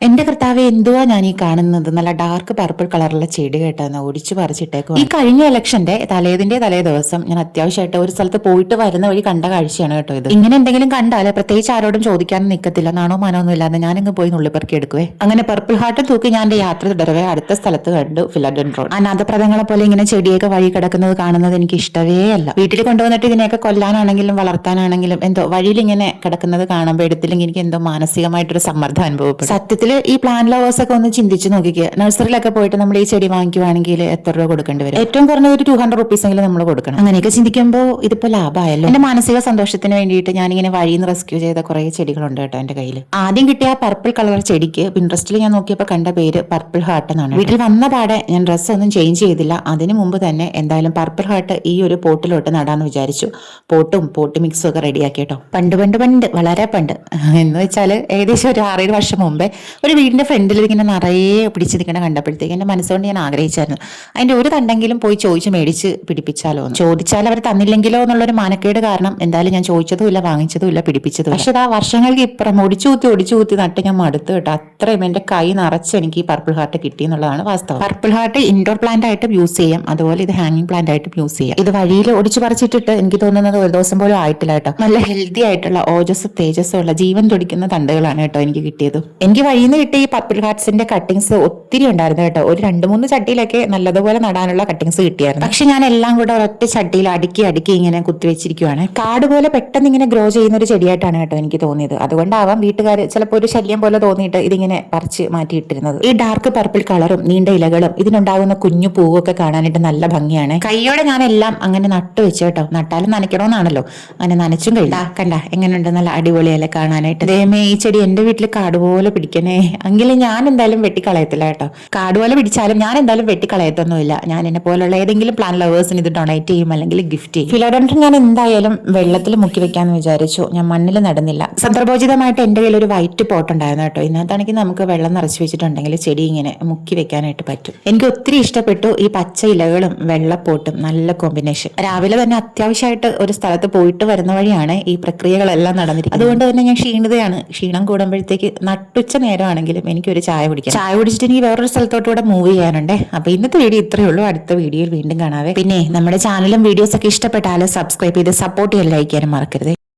എന്റെ കർത്താവ് എന്തുവാ ഞാൻ ഈ കാണുന്നത്? നല്ല ഡാർക്ക് പർപ്പിൾ കളറുള്ള ചെടി കേട്ടെന്ന് ഒടിച്ചു പറിച്ചിട്ടേക്കും. ഈ കഴിഞ്ഞ ഇലക്ഷന്റെ തലേ ദിവസം ഞാൻ അത്യാവശ്യമായിട്ട് ഒരു സ്ഥലത്ത് പോയിട്ട് വരുന്ന വഴി കണ്ട കാഴ്ചയാണ് കേട്ടോ ഇത്. ഇങ്ങനെ എന്തെങ്കിലും കണ്ടാല് പ്രത്യേകിച്ച് ആരോടും ചോദിക്കാനും നിൽക്കത്തില്ല, നാണോ മാനോ ഇല്ലാതെ ഞാനിങ്ങ് പോയി നുള്ളിപ്പറക്കി എടുക്കുവേ. അങ്ങനെ പർപ്പിൾ ഹാർട്ട് തൂക്കി ഞാൻ എന്റെ യാത്ര തുടരവേ അടുത്ത സ്ഥലത്ത് കണ്ടു ഫിലഡൻഡ്രോൺ. അനാഥപ്രദങ്ങളെ പോലെ ഇങ്ങനെ ചെടിയൊക്കെ വഴി കിടക്കുന്നത് കാണുന്നത് എനിക്ക് ഇഷ്ടവേ അല്ല. വീട്ടിൽ കൊണ്ടുവന്നിട്ട് ഇതിനെയൊക്കെ കൊല്ലാനാണെങ്കിലും വളർത്താനാണെങ്കിലും എന്തോ വഴിയിൽ ഇങ്ങനെ കിടക്കുന്നത് കാണുമ്പോൾ എടുത്തില്ലെങ്കിൽ എനിക്ക് എന്തോ മാനസികമായിട്ടൊരു സമ്മർദ്ദം അനുഭവപ്പെടും. സത്യത്തിൽ ഈ പ്ലാന്റ് ലവേഴ്സ് ഒക്കെ ഒന്ന് ചിന്തിച്ച് നോക്കിക്കുക. നഴ്സറിയിലൊക്കെ പോയിട്ട് നമ്മൾ ഈ ചെടി വാങ്ങിക്കുവാണെങ്കിൽ എത്ര രൂപ കൊടുക്കേണ്ടി വരും? ഏറ്റവും കുറഞ്ഞ ഒരു 200 റുപ്പീസ് എങ്കിലും നമ്മൾ കൊടുക്കണം. അങ്ങനെയൊക്കെ ചിന്തിക്കുമ്പോൾ ഇതിപ്പോ ലാഭമായല്ലോ. എന്റെ മാനസിക സന്തോഷത്തിന് വേണ്ടിയിട്ട് ഞാനിങ്ങനെ വഴിയിൽ നിന്ന് റെസ്ക്യൂ ചെയ്ത കുറെ ചെടികളുണ്ട് കേട്ടോ എന്റെ കയ്യിൽ. ആദ്യം കിട്ടിയ പർപ്പിൾ കളർ ചെടിക്ക് പിൻട്രസ്റ്റിൽ ഞാൻ നോക്കിയപ്പോൾ കണ്ട പേര് പർപ്പിൾ ഹാർട്ട് എന്നാണ്. വീട്ടിൽ വന്ന പാടെ ഞാൻ ഡ്രസ്സ് ഒന്നും ചേഞ്ച് ചെയ്തില്ല. അതിനു മുമ്പ് തന്നെ എന്തായാലും പർപ്പിൾ ഹാർട്ട് ഈ ഒരു പോട്ടിലോട്ട് നടാന്ന് വിചാരിച്ചു. പോട്ട് മിക്സും ഒക്കെ റെഡിയാക്കി കേട്ടോ. പണ്ട് വളരെ പണ്ട് എന്ന് വെച്ചാൽ ഏകദേശം ഒരു 6-7 വർഷം മുമ്പേ ഒരു വീടിന്റെ ഫ്രണ്ടിൽ ഇങ്ങനെ നിറയെ പിടിച്ച് നിൽക്കണ കണ്ടപ്പോഴത്തേക്ക് എന്റെ മനസ്സുകൊണ്ട് ഞാൻ ആഗ്രഹിച്ചായിരുന്നു അതിന്റെ ഒരു തണ്ടെങ്കിലും പോയി ചോദിച്ച് മേടിച്ച് പിടിപ്പിച്ചാലോ. ചോദിച്ചാൽ അവർ തന്നില്ലെങ്കിലോ എന്നുള്ളൊരു മാനക്കേട് കാരണം എന്തായാലും ഞാൻ ചോദിച്ചതുമില്ല, വാങ്ങിച്ചതുമില്ല, പിടിപ്പിച്ചതും. പക്ഷെ ആ വർഷങ്ങൾക്ക് ഇപ്പുറം ഒടിച്ചു കൂത്തി നട്ട് ഞാൻ മടുത്ത് കേട്ടോ. അത്രയും എന്റെ കൈ നിറച്ച് എനിക്ക് ഈ പർപ്പിൾ ഹാർട്ട് കിട്ടി എന്നുള്ളതാണ് വാസ്തവം. പർപ്പിൾ ഹാർട്ട് ഇൻഡോർ പ്ലാന്റ് ആയിട്ട് യൂസ് ചെയ്യാം, അതുപോലെ ഇത് ഹാങ്ങിങ് പ്ലാന്റ് ആയിട്ട് യൂസ് ചെയ്യാം. ഇത് വഴിയിൽ ഒടിച്ചു പറിച്ചിട്ടിട്ട് എനിക്ക് തോന്നുന്നത് ഒരു ദിവസം പോലും ആയിട്ടില്ല കേട്ടോ. നല്ല ഹെൽത്തി ആയിട്ടുള്ള ഓജസ്സും തേജസ്സും ഉള്ള ജീവൻ തുടിക്കുന്ന തണ്ടുകളാണ് കേട്ടോ എനിക്ക് കിട്ടിയത്. എനിക്ക് വഴിയിൽ നിന്ന് കിട്ടിയ ഈ പർപ്പിൾ ഹാർട്സിന്റെ കട്ടിങ്സ് ഒത്തിരി ഉണ്ടായിരുന്നു കേട്ടോ. ഒരു 2-3 ചട്ടിയിലൊക്കെ നല്ലതുപോലെ നടാനുള്ള കട്ടിങ്സ് കിട്ടിയായിരുന്നു. പക്ഷെ ഞാൻ എല്ലാം കൂടെ ഒരൊറ്റ ചട്ടിയിൽ അടുക്കി ഇങ്ങനെ കുത്തിവെച്ചിരിക്കുവാണ്. കാട് പോലെ പെട്ടെന്ന് ഇങ്ങനെ ഗ്രോ ചെയ്യുന്ന ഒരു ചെടിയായിട്ടാണ് കേട്ടോ എനിക്ക് തോന്നിയത്. അതുകൊണ്ടാവാം വീട്ടുകാർ ചിലപ്പോൾ ഒരു ശല്യം പോലെ തോന്നിയിട്ട് ഇതിങ്ങനെ പറിച്ച് മാറ്റിയിട്ടിരുന്നത്. ഈ ഡാർക്ക് പർപ്പിൾ കളറും നീണ്ട ഇലകളും ഇതിനുണ്ടാകുന്ന കുഞ്ഞു പൂവൊക്കെ കാണാനായിട്ട് നല്ല ഭംഗിയാണ്. കൈയോടെ ഞാൻ എല്ലാം അങ്ങനെ നട്ടു വെച്ചു കേട്ടോ. നട്ടാലും നനയ്ക്കണമെന്നാണല്ലോ. അങ്ങനെ നനച്ചും കണ്ട എങ്ങനെയുണ്ട്, നല്ല അടിപൊളിയല്ലേ കാണാനായിട്ട്. ദൈവമേ, ഈ ചെടി എന്റെ വീട്ടിൽ കാടുപോലെ പിടിക്കണേ. എങ്കിലും ഞാൻ എന്തായാലും വെട്ടിക്കളയത്തില്ല കേട്ടോ. കാടുപോലെ പിടിച്ചാലും ഞാൻ എന്തായാലും വെട്ടിക്കളയത്തൊന്നുമില്ല. ഞാൻ എന്നെ പോലുള്ള ഏതെങ്കിലും പ്ലാന്റ് ലവേഴ്സിന് ഇത് ഡൊണേറ്റ് ചെയ്യും, അല്ലെങ്കിൽ ഗിഫ്റ്റ് ചെയ്യും. ഫിലോഡൻഡ്രോൺ ഞാൻ എന്തായാലും വെള്ളത്തിൽ മുക്കി വെക്കാന്ന് വിചാരിച്ചു. ഞാൻ മണ്ണിൽ നടന്നില്ല. സന്ദർഭോചിതമായിട്ട് എന്റെ കയ്യിൽ ഒരു വൈറ്റ് പോട്ട് ഉണ്ടായിരുന്നു കേട്ടോ. ഇതിനകത്താണെങ്കിൽ നമുക്ക് വെള്ളം നിറച്ച് വെച്ചിട്ടുണ്ടെങ്കിൽ ചെടി ഇങ്ങനെ മുക്കി വെക്കാനായിട്ട് പറ്റും. എനിക്ക് ഒത്തിരി ഇഷ്ടപ്പെട്ടു ഈ പച്ച ഇലകളും വെള്ളപ്പോട്ടും. നല്ല കോമ്പിനേഷൻ. രാവിലെ തന്നെ അത്യാവശ്യമായിട്ട് ഒരു സ്ഥലത്ത് പോയിട്ട് വരുന്ന വഴിയാണ് ഈ പ്രക്രിയകളെല്ലാം നടന്നിരിക്കുന്നത്. അതുകൊണ്ട് തന്നെ ഞാൻ ക്ഷീണിതയാണ്. ക്ഷീണം കൂടുമ്പോഴത്തേക്ക് നട്ടുച്ച നേരമാണെങ്കിലും എനിക്കൊരു ചായ കുടിക്കാം. ചായ കുടിച്ചിട്ട് എനിക്ക് വേറൊരു സ്ഥലത്തോട്ടുകൂടെ മൂവ് ചെയ്യാനുണ്ട്. അപ്പൊ ഇന്നത്തെ വീഡിയോ ഇത്രയേ ഉള്ളൂ. അടുത്ത വീഡിയോയിൽ വീണ്ടും കാണാവേ. പിന്നെ നമ്മുടെ ചാനലും വീഡിയോസ് ഒക്കെ ഇഷ്ടപ്പെട്ടാലും സബ്സ്ക്രൈബ് ചെയ്ത് സപ്പോർട്ട് ചെയ്യാൻ, ലൈക്ക് ചെയ്യാനും മറക്കരുത്.